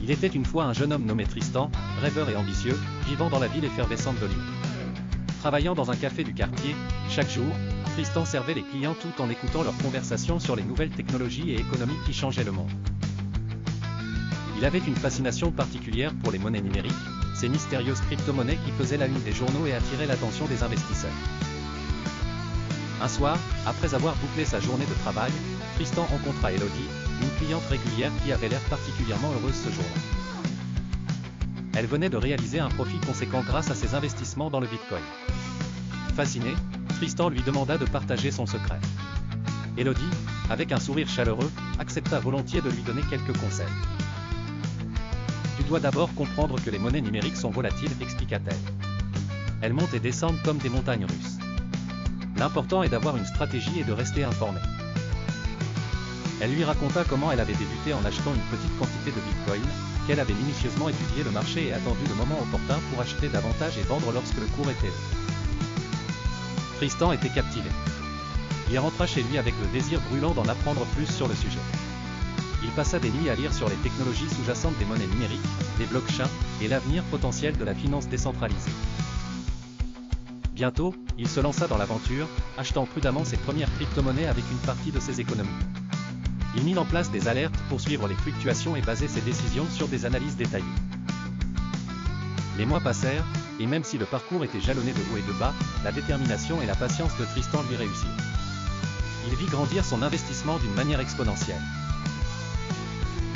Il était une fois un jeune homme nommé Tristan, rêveur et ambitieux, vivant dans la ville effervescente de Lyon. Travaillant dans un café du quartier, chaque jour, Tristan servait les clients tout en écoutant leurs conversations sur les nouvelles technologies et économies qui changeaient le monde. Il avait une fascination particulière pour les monnaies numériques, ces mystérieuses crypto-monnaies qui faisaient la une des journaux et attiraient l'attention des investisseurs. Un soir, après avoir bouclé sa journée de travail, Tristan rencontra Elodie, une cliente régulière qui avait l'air particulièrement heureuse ce jour-là. Elle venait de réaliser un profit conséquent grâce à ses investissements dans le Bitcoin. Fasciné, Tristan lui demanda de partager son secret. Elodie, avec un sourire chaleureux, accepta volontiers de lui donner quelques conseils. Tu dois d'abord comprendre que les monnaies numériques sont volatiles, expliqua-t-elle. Elles montent et descendent comme des montagnes russes. L'important est d'avoir une stratégie et de rester informé. Elle lui raconta comment elle avait débuté en achetant une petite quantité de Bitcoin, qu'elle avait minutieusement étudié le marché et attendu le moment opportun pour acheter davantage et vendre lorsque le cours était élevé. Tristan était captivé. Il rentra chez lui avec le désir brûlant d'en apprendre plus sur le sujet. Il passa des nuits à lire sur les technologies sous-jacentes des monnaies numériques, des blockchains, et l'avenir potentiel de la finance décentralisée. Bientôt, il se lança dans l'aventure, achetant prudemment ses premières crypto-monnaies avec une partie de ses économies. Il mit en place des alertes pour suivre les fluctuations et basait ses décisions sur des analyses détaillées. Les mois passèrent, et même si le parcours était jalonné de hauts et de bas, la détermination et la patience de Tristan lui réussirent. Il vit grandir son investissement d'une manière exponentielle.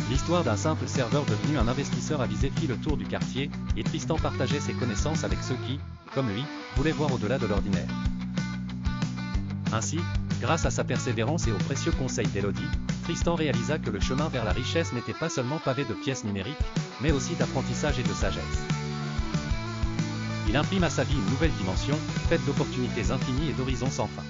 L'histoire d'un simple serveur devenu un investisseur avisé fit le tour du quartier, et Tristan partageait ses connaissances avec ceux qui, comme lui, voulaient voir au-delà de l'ordinaire. Ainsi, grâce à sa persévérance et aux précieux conseils d'Elodie, Tristan réalisa que le chemin vers la richesse n'était pas seulement pavé de pièces numériques, mais aussi d'apprentissage et de sagesse. Il imprime à sa vie une nouvelle dimension, faite d'opportunités infinies et d'horizons sans fin.